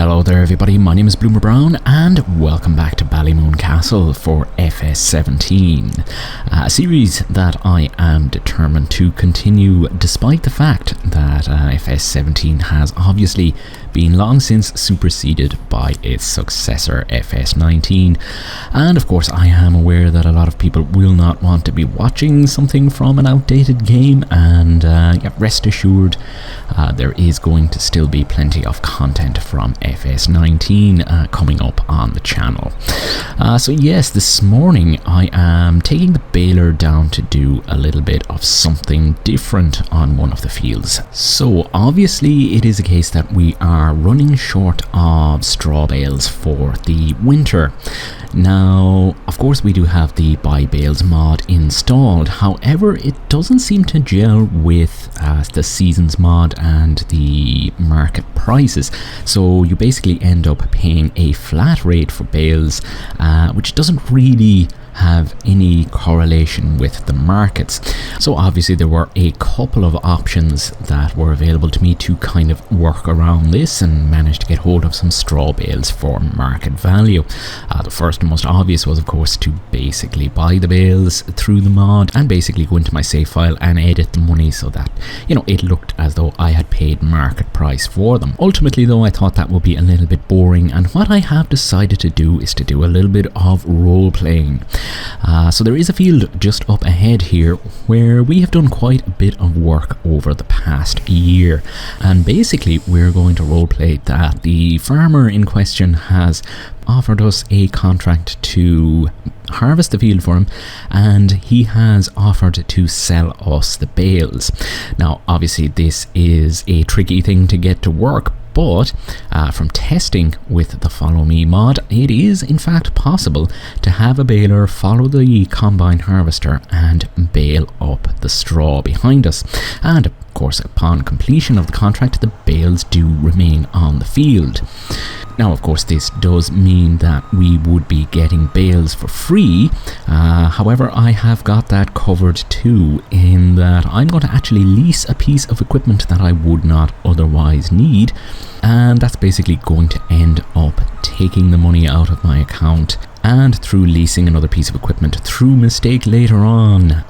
Hello there everybody, my name is Bloomer Brown and welcome back to Ballymoon Castle for FS17, a series that I am determined to continue despite the fact that FS17 has obviously been long since superseded by its successor FS19, and of course I am aware that a lot of people will not want to be watching something from an outdated game, and rest assured there is going to still be plenty of content from FS19 coming up on the channel. So yes, this morning I am taking the baler down to do a little bit of something different on one of the fields. So obviously it is a case that we are running short of straw bales for the winter. Now, of course we do have the buy bales mod installed, however it doesn't seem to gel with the seasons mod and the market prices, so you basically end up paying a flat rate for bales, which doesn't really have any correlation with the markets. So obviously there were a couple of options that were available to me to kind of work around this and manage to get hold of some straw bales for market value. The first and most obvious was of course to basically buy the bales through the mod and basically go into my save file and edit the money so that, you know, it looked as though I had paid market price for them. Ultimately though, I thought that would be a little bit boring, and what I have decided to do is to do a little bit of role playing. So there is a field just up ahead here where we have done quite a bit of work over the past year, and basically we're going to roleplay that the farmer in question has offered us a contract to harvest the field for him, and he has offered to sell us the bales. Now obviously this is a tricky thing to get to work, but from testing with the Follow Me mod, it is in fact possible to have a baler follow the combine harvester and bale up the straw behind us. And of course, upon completion of the contract, the bales do remain on the field. Now of course this does mean that we would be getting bales for free, however I have got that covered too, in that I'm going to actually lease a piece of equipment that I would not otherwise need, and that's basically going to end up taking the money out of my account, and through leasing another piece of equipment through mistake later on,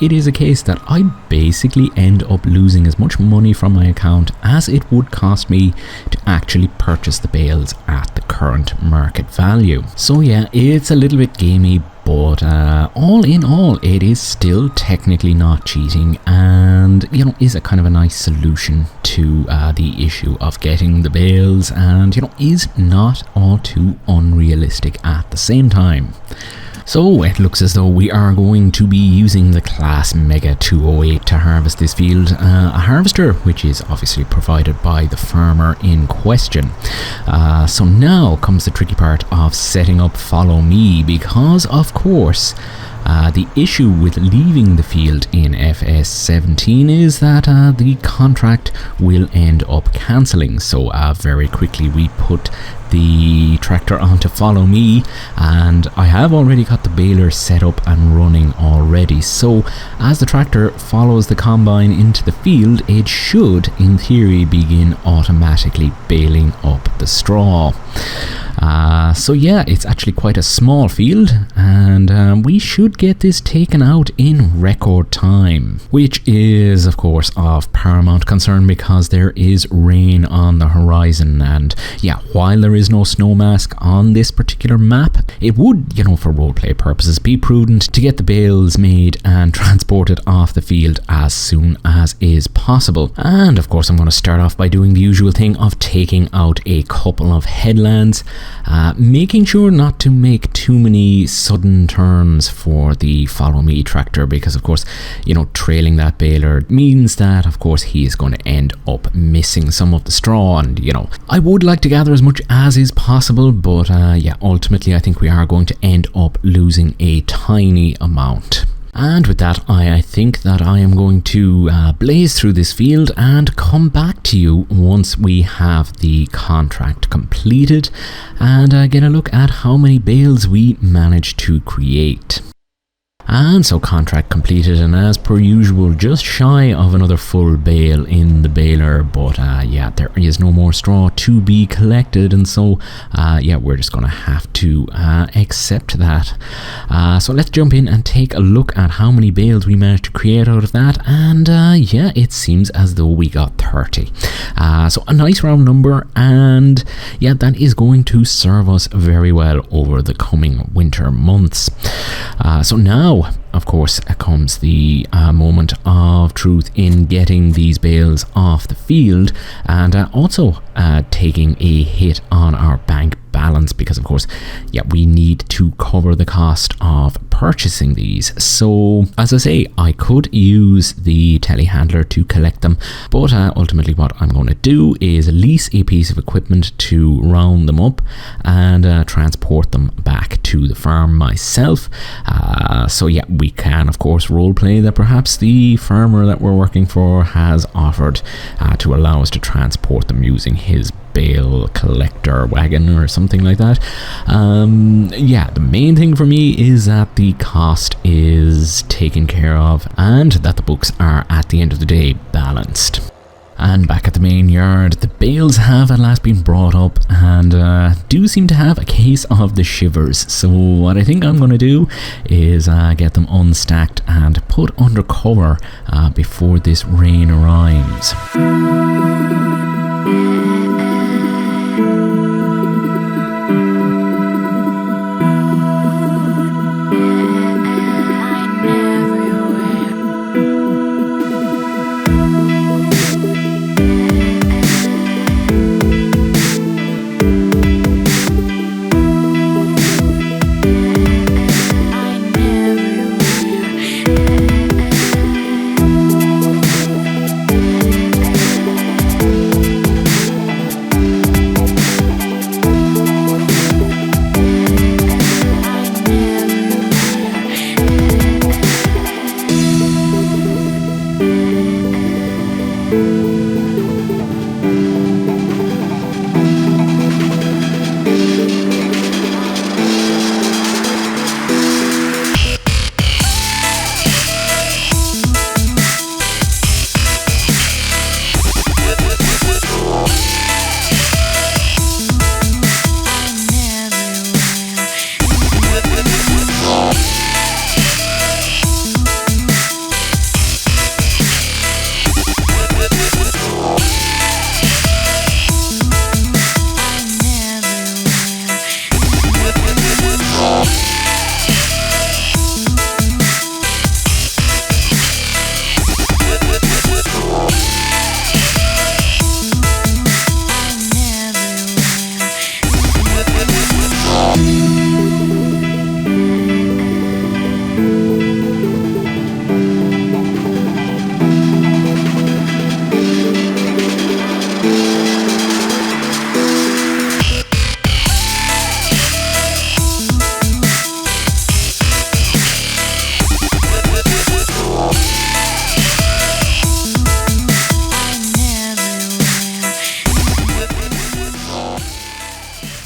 it is a case that I basically end up losing as much money from my account as it would cost me to actually purchase the bales at the current market value. So yeah, it's a little bit gamey, but all in all it is still technically not cheating, and you know, is a kind of a nice solution to the issue of getting the bales, and you know, is not all too unrealistic at the same time. So it looks as though we are going to be using the class Mega 208 to harvest this field, a harvester which is obviously provided by the farmer in question. So now comes the tricky part of setting up Follow Me, because of course the issue with leaving the field in FS17 is that the contract will end up cancelling. So very quickly we put the tractor onto Follow Me, and I have already got the baler set up and running already. So as the tractor follows the combine into the field, it should in theory begin automatically baling up the straw. So yeah, it's actually quite a small field, and we should get this taken out in record time, which is of course of paramount concern because there is rain on the horizon. And yeah, while there is no snow mask on this particular map, it would, you know, for roleplay purposes be prudent to get the bales made and transported off the field as soon as is possible. And of course I'm going to start off by doing the usual thing of taking out a couple of headlands, making sure not to make too many sudden turns for the Follow Me tractor, because of course, you know, trailing that baler means that of course he is going to end up missing some of the straw, and you know, I would like to gather as much as is possible, but yeah, ultimately I think we are going to end up losing a tiny amount. And with that, I think that I am going to blaze through this field and come back to you once we have the contract completed and get a look at how many bales we managed to create. And so contract completed, and as per usual, just shy of another full bale in the baler, but yeah, there is no more straw to be collected, and so yeah, we're just going to have to accept that. So let's jump in and take a look at how many bales we managed to create out of that, and yeah, it seems as though we got 30. So a nice round number, and yeah, that is going to serve us very well over the coming winter months. So now, of course, comes the moment of truth in getting these bales off the field, and also taking a hit on our bank balance, because of course, yeah, we need to cover the cost of purchasing these. So as I say, I could use the telehandler to collect them, but ultimately what I'm going to do is lease a piece of equipment to round them up and transport them back to the farm myself. So yeah, we can of course roleplay that perhaps the farmer that we're working for has offered to allow us to transport them using his bale collector wagon or something like that. Yeah, the main thing for me is that the cost is taken care of and that the books are at the end of the day balanced. And back at the main yard, the bales have at last been brought up and do seem to have a case of the shivers. So what I think I'm going to do is get them unstacked and put under cover before this rain arrives.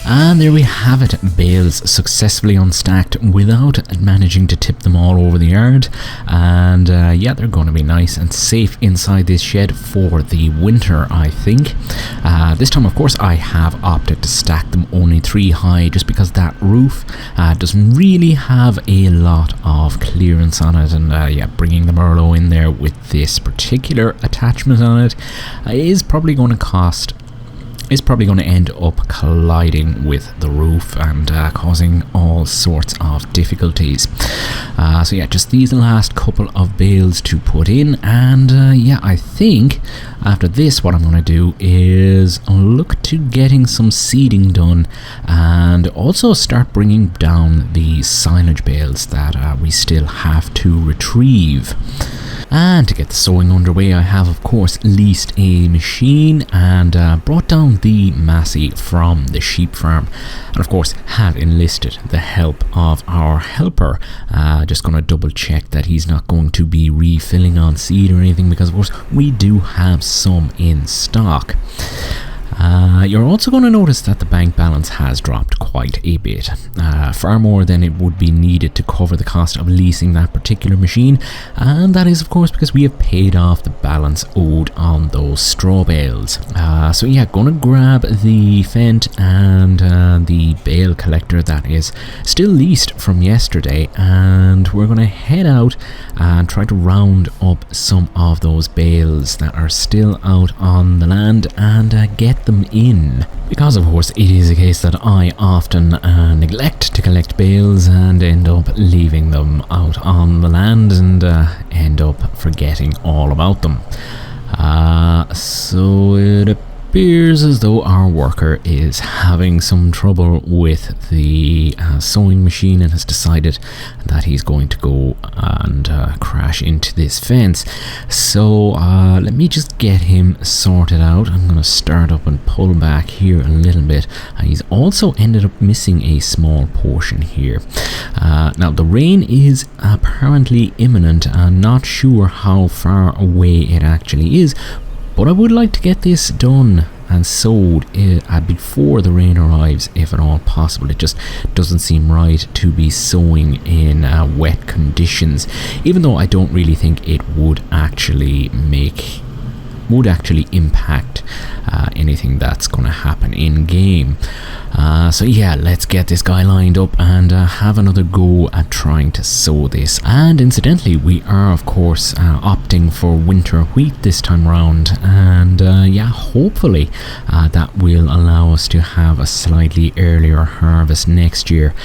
And there we have it, bales successfully unstacked without managing to tip them all over the yard. And yeah, they're going to be nice and safe inside this shed for the winter, I think. This time, of course, I have opted to stack them only 3 high, just because that roof doesn't really have a lot of clearance on it. And yeah, bringing the Merlot in there with this particular attachment on it is probably going to end up colliding with the roof and causing all sorts of difficulties. So yeah, just these last couple of bales to put in, and yeah, I think after this what I'm going to do is look to getting some seeding done and also start bringing down the silage bales that we still have to retrieve. And to get the sowing underway, I have of course leased a machine and brought down the Massey from the sheep farm, and of course have enlisted the help of our helper. Just going to double check that he's not going to be refilling on seed or anything, because of course we do have some in stock. You're also going to notice that the bank balance has dropped quite a bit, far more than it would be needed to cover the cost of leasing that particular machine, and that is of course because we have paid off the balance owed on those straw bales. So yeah, gonna grab the Fent and the bale collector that is still leased from yesterday, and we're gonna head out and try to round up some of those bales that are still out on the land and get them in, because of course it is a case that I often neglect to collect bales and end up leaving them out on the land and end up forgetting all about them. So it appears as though our worker is having some trouble with the sewing machine and has decided that he's going to go and crash into this fence. So let me just get him sorted out. I'm going to start up and pull back here a little bit. He's also ended up missing a small portion here. Now the rain is apparently imminent. I'm not sure how far away it actually is, but I would like to get this done and sewed before the rain arrives, if at all possible. It just doesn't seem right to be sewing in wet conditions, even though I don't really think it would actually impact anything that's going to happen in game. So yeah, let's get this guy lined up and have another go at trying to sew this. And incidentally, we are of course opting for winter wheat this time round, and yeah, hopefully that will allow us to have a slightly earlier harvest next year.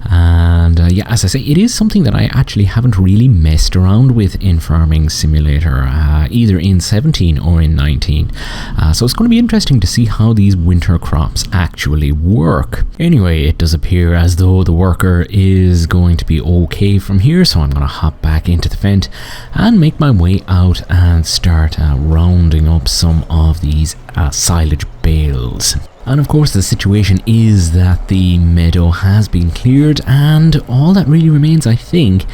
And yeah, as I say, it is something that I actually haven't really messed around with in Farming Simulator, either in 17 or in 19. So it's going to be interesting to see how these winter crops actually work. Anyway, it does appear as though the worker is going to be okay from here, so I'm going to hop back into the Fent and make my way out and start rounding up some of these silage bales. And of course the situation is that the meadow has been cleared, and all that really remains, I think,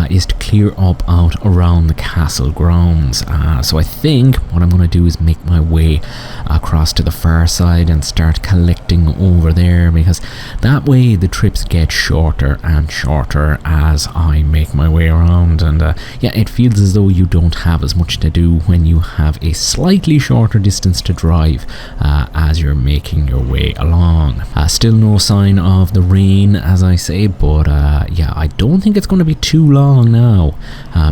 is to clear up out around the castle grounds. So I think what I'm going to do is make my way across to the far side and start collecting over there, because that way the trips get shorter and shorter as I make my way around. And yeah, it feels as though you don't have as much to do when you have a slightly shorter distance to drive as you're making your way along. Still no sign of the rain, as I say, but yeah, I don't think it's going to be too long now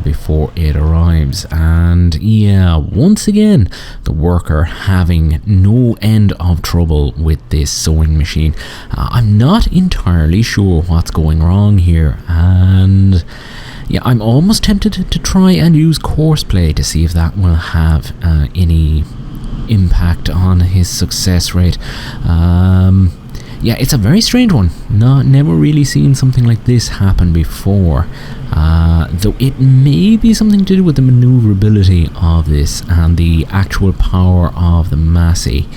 before it arrives. And yeah, once again, the worker having no end of trouble with this sewing machine. I'm not entirely sure what's going wrong here, and yeah, I'm almost tempted to try and use courseplay to see if that will have any impact on his success rate. Yeah, it's a very strange one. Never really seen something like this happen before. Though it may be something to do with the maneuverability of this and the actual power of the Massey.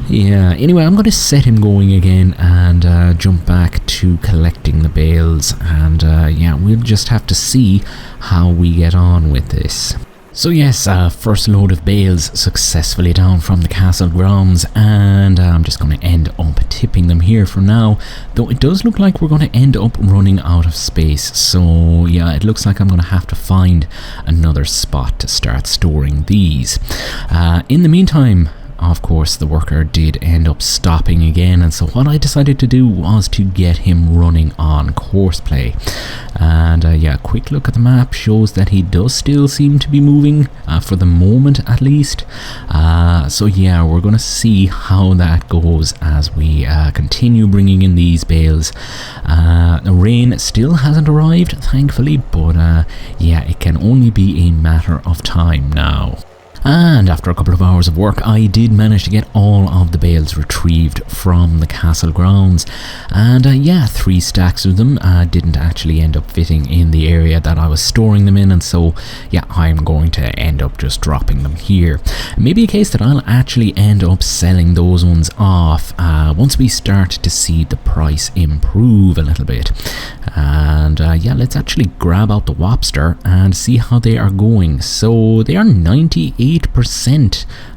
Yeah, anyway, I'm going to set him going again and jump back to collecting the bales. And yeah, we'll just have to see how we get on with this. So yes, first load of bales successfully down from the castle grounds, and I'm just going to end up tipping them here for now, though it does look like we're going to end up running out of space. So yeah, it looks like I'm going to have to find another spot to start storing these. In the meantime, of course, the worker did end up stopping again, and so what I decided to do was to get him running on courseplay. And yeah, a quick look at the map shows that he does still seem to be moving, for the moment at least. So yeah, we're going to see how that goes as we continue bringing in these bales. The rain still hasn't arrived, thankfully, but yeah, it can only be a matter of time now. And after a couple of hours of work, I did manage to get all of the bales retrieved from the castle grounds. And yeah, 3 stacks of them didn't actually end up fitting in the area that I was storing them in, and so yeah, I'm going to end up just dropping them here. Maybe a case that I'll actually end up selling those ones off once we start to see the price improve a little bit. And yeah, let's actually grab out the Wopster and see how they are going. So they are 98%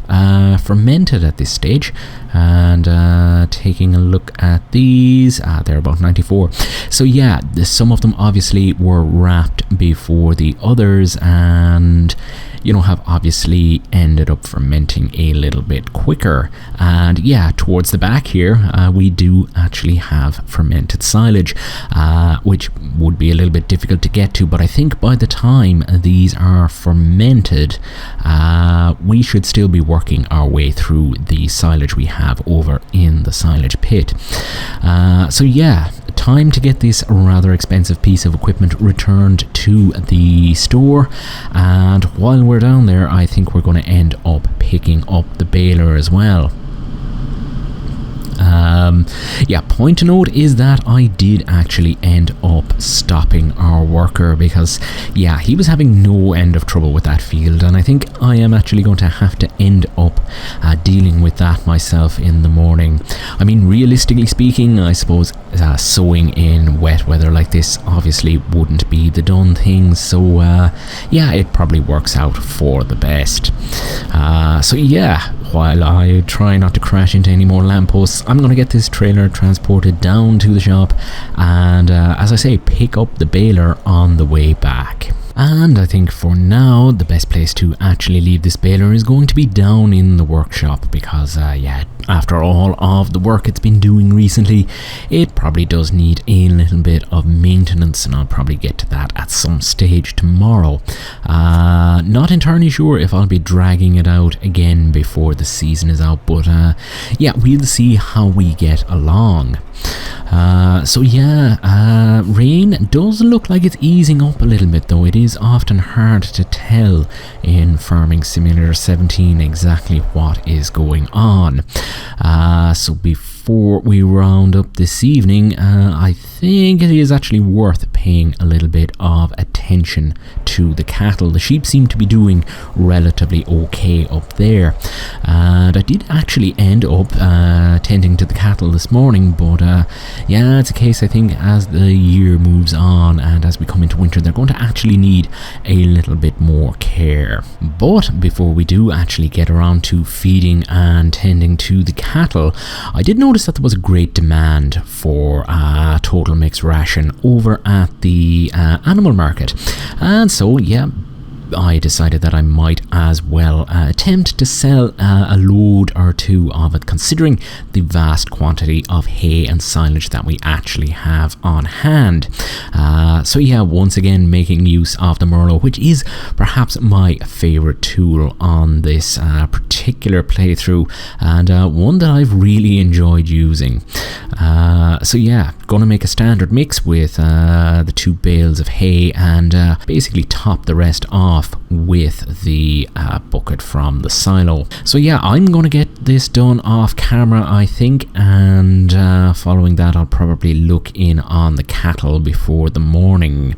fermented at this stage. And taking a look at these, they're about 94. So yeah, some of them obviously were wrapped before the others, and have obviously ended up fermenting a little bit quicker. And yeah, towards the back here, we do actually have fermented silage, which would be a little bit difficult to get to, but I think by the time these are fermented, we should still be working our way through the silage we have over in the silage pit. So yeah, time to get this rather expensive piece of equipment returned to the store, and while we're down there, I think we're going to end up picking up the baler as well. Yeah, point to note is that I did actually end up stopping our worker because, yeah, he was having no end of trouble with that field, and I think I am actually going to have to end up dealing with that myself in the morning. I mean, realistically speaking, I suppose sowing in wet weather like this obviously wouldn't be the done thing, so yeah, it probably works out for the best. So yeah, while I try not to crash into any more lampposts, I'm going to get this trailer transported down to the shop and, as I say, pick up the baler on the way back. And I think for now, the best place to actually leave this baler is going to be down in the workshop because, yeah, after all of the work it's been doing recently, it probably does need a little bit of maintenance, and I'll probably get to that at some stage tomorrow. Not entirely sure if I'll be dragging it out again before the season is out, but yeah, we'll see how we get along. So yeah, rain does look like it's easing up a little bit, though it is often hard to tell in Farming Simulator 17 exactly what is going on. So before we round up this evening, I think it is actually worth paying a little bit of attention to the cattle. The sheep seem to be doing relatively okay up there, and I did actually end up tending to the cattle this morning, but yeah, it's a case I think as the year moves on and as we come into winter, they're going to actually need a little bit more care. But before we do actually get around to feeding and tending to the cattle, I did notice that there was a great demand for total mix ration over at the animal market, and so yeah, I decided that I might as well attempt to sell a load or two of it, considering the vast quantity of hay and silage that we actually have on hand. So yeah, once again making use of the Merlot, which is perhaps my favourite tool on this particular playthrough, and one that I've really enjoyed using. So yeah, going to make a standard mix with the 2 bales of hay and basically top the rest off with the bucket from the silo. So yeah, I'm going to get this done off camera, I think, and following that I'll probably look in on the cattle before the morning.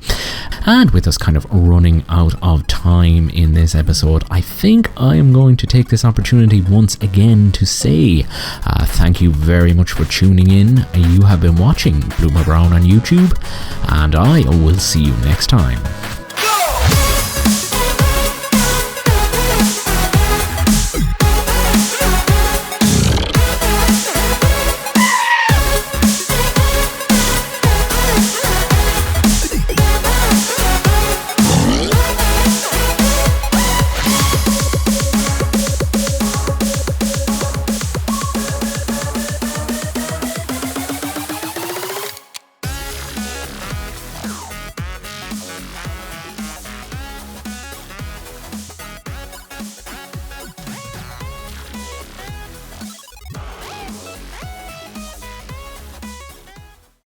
And with us kind of running out of time in this episode, I think I am going to take this opportunity once again to say thank you very much for tuning in. You have been watching Bloomer Brown on YouTube, and I will see you next time.